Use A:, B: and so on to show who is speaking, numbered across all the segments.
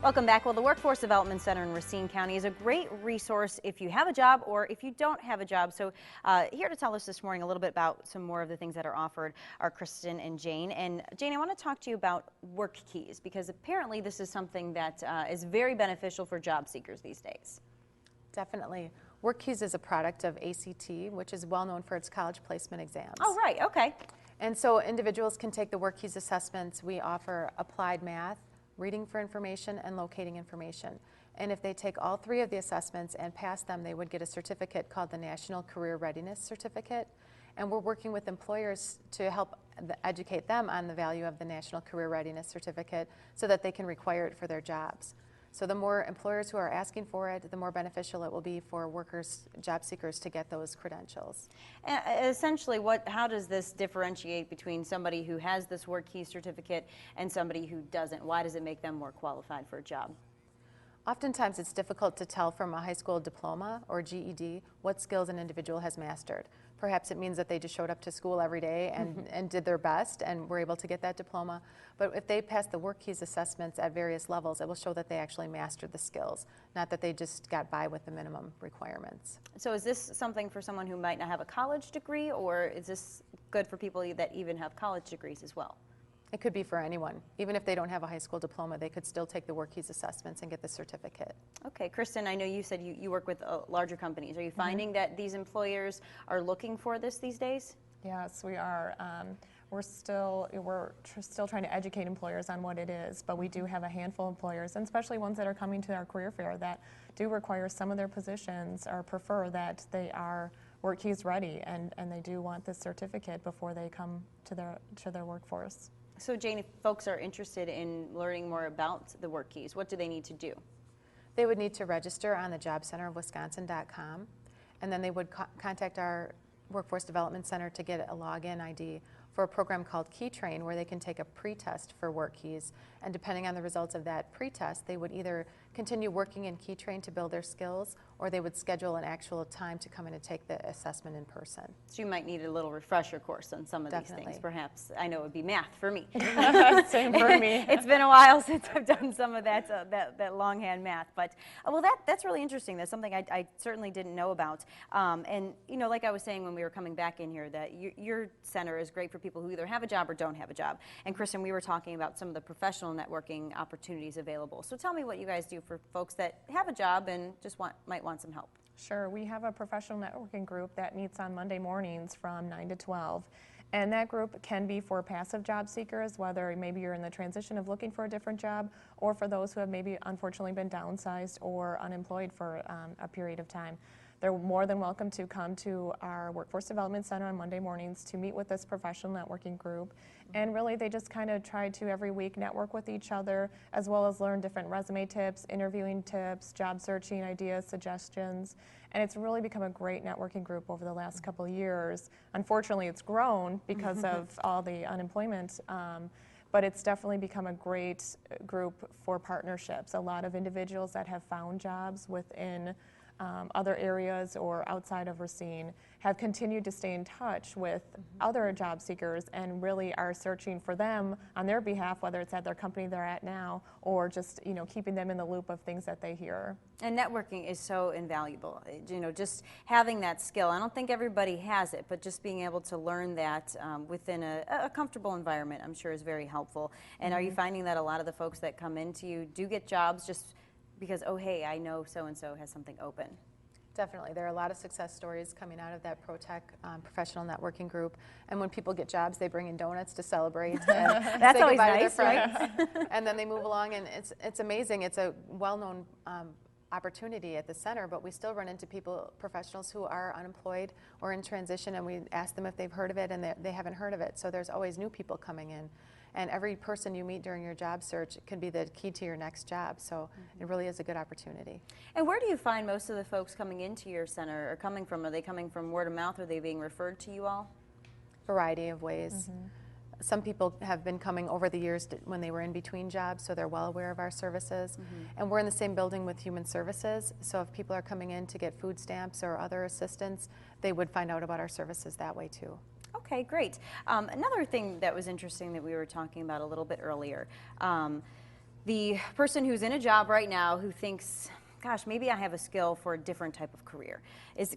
A: Welcome back. Well, the Workforce Development Center in Racine County is a great resource if you have a job or if you don't have a job. So here to tell us this morning a little bit about some more of the things that are offered are Kristen and Jane. And Jane, I want to talk to you about work keys because apparently this is something that is very beneficial for job seekers these days.
B: Definitely. WorkKeys is a product of ACT, which is well known for its college placement exams.
A: Oh, right. Okay.
B: And so individuals can take the WorkKeys assessments. We offer applied math, reading for information, and locating information. And if they take all three of the assessments and pass them, they would get a certificate called the National Career Readiness Certificate. And we're working with employers to help educate them on the value of the National Career Readiness Certificate so that they can require it for their jobs. So the more employers who are asking for it, the more beneficial it will be for workers, job seekers to get those credentials.
A: And essentially, how does this differentiate between somebody who has this WorkKeys certificate and somebody who doesn't? Why does it make them more qualified for a job?
B: Oftentimes it's difficult to tell from a high school diploma or GED what skills an individual has mastered. Perhaps it means that they just showed up to school every day and did their best and were able to get that diploma. But if they pass the WorkKeys assessments at various levels, it will show that they actually mastered the skills, not that they just got by with the minimum requirements.
A: So is this something for someone who might not have a college degree, or is this good for people that even have college degrees as well?
B: It could be for anyone. Even if they don't have a high school diploma, they could still take the WorkKeys assessments and get the certificate.
A: Okay, Kristen, I know you said you work with larger companies. Are you finding that these employers are looking for this these days?
C: Yes, we are. We're still trying to educate employers on what it is, but we do have a handful of employers, and especially ones that are coming to our career fair, that do require some of their positions or prefer that they are WorkKeys ready, and they do want this certificate before they come to their workforce.
A: So Jane, if folks are interested in learning more about the WorkKeys, what do they need to do?
B: They would need to register on the jobcenterofwisconsin.com, and then they would contact our Workforce Development Center to get a login ID for a program called KeyTrain, where they can take a pre-test for WorkKeys. And depending on the results of that pre-test, they would either continue working in KeyTrain to build their skills, or they would schedule an actual time to come in and take the assessment in person.
A: So you might need a little refresher course on some of these things, perhaps. I know it would be math for me.
C: Same for me.
A: It's been a while since I've done some of that longhand math, but well, that's really interesting. That's something I certainly didn't know about. And you know, like I was saying when we were coming back in here, that your center is great for people who either have a job or don't have a job. And Kristen, we were talking about some of the professional networking opportunities available. So tell me what you guys do for folks that have a job and just might want some help.
C: Sure, we have a professional networking group that meets on Monday mornings from 9 to 12. And that group can be for passive job seekers, whether maybe you're in the transition of looking for a different job, or for those who have maybe unfortunately been downsized or unemployed for a period of time. They're more than welcome to come to our Workforce Development Center on Monday mornings to meet with this professional networking group. And really they just kind of try to every week network with each other, as well as learn different resume tips, interviewing tips, job searching ideas, suggestions. And it's really become a great networking group over the last couple of years. Unfortunately, it's grown because of all the unemployment. But it's definitely become a great group for partnerships. A lot of individuals that have found jobs within other areas or outside of Racine have continued to stay in touch with other job seekers and really are searching for them on their behalf, whether it's at their company they're at now or just keeping them in the loop of things that they hear.
A: And networking is so invaluable. Just having that skill. I don't think everybody has it, but just being able to learn that within a comfortable environment, I'm sure, is very helpful. And are you finding that a lot of the folks that come into you do get jobs just because, oh, hey, I know so-and-so has something open?
B: Definitely. There are a lot of success stories coming out of that ProTech professional networking group. And when people get jobs, they bring in donuts to celebrate. And
A: That's
B: say
A: always
B: goodbye
A: nice,
B: to their
A: right?
B: friends. And then they move along, and it's amazing. It's a well-known opportunity at the center, but we still run into professionals who are unemployed or in transition, and we ask them if they've heard of it, and they haven't heard of it. So there's always new people coming in. And every person you meet during your job search can be the key to your next job. So it really is a good opportunity.
A: And where do you find most of the folks coming into your center are coming from? Are they coming from word of mouth? Are they being referred to you all?
B: Variety of ways. Some people have been coming over the years when they were in between jobs, so they're well aware of our services. And we're in the same building with Human Services, so if people are coming in to get food stamps or other assistance, they would find out about our services that way too.
A: Okay, great. Another thing that was interesting that we were talking about a little bit earlier, the person who's in a job right now who thinks, gosh, maybe I have a skill for a different type of career.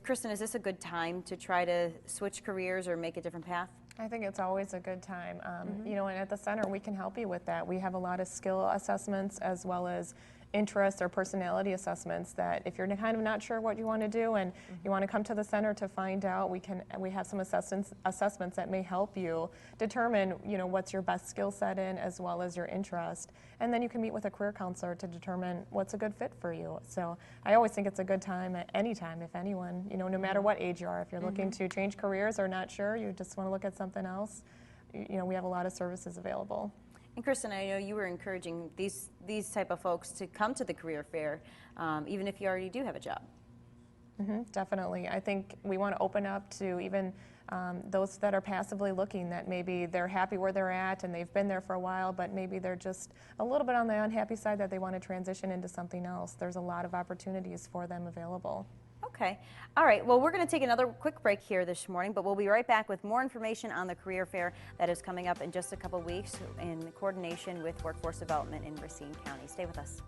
A: Kristen, is this a good time to try to switch careers or make a different path?
C: I think it's always a good time. You know, and at the center, we can help you with that. We have a lot of skill assessments as well as interest or personality assessments that if you're kind of not sure what you want to do and you want to come to the center to find out, we have some assessments that may help you determine, you know, what's your best skill set in as well as your interest. And then you can meet with a career counselor to determine what's a good fit for you. So I always think it's a good time at any time, if anyone, you know, no matter what age you are, if you're looking to change careers or not sure, you just want to look at something else, you know, we have a lot of services available.
A: And Kristen, I know you were encouraging these type of folks to come to the career fair, even if you already do have a job.
C: Definitely. I think we want to open up to even those that are passively looking, that maybe they're happy where they're at and they've been there for a while, but maybe they're just a little bit on the unhappy side that they want to transition into something else. There's a lot of opportunities for them available.
A: Okay. All right. Well, we're going to take another quick break here this morning, but we'll be right back with more information on the career fair that is coming up in just a couple weeks in coordination with Workforce Development in Racine County. Stay with us.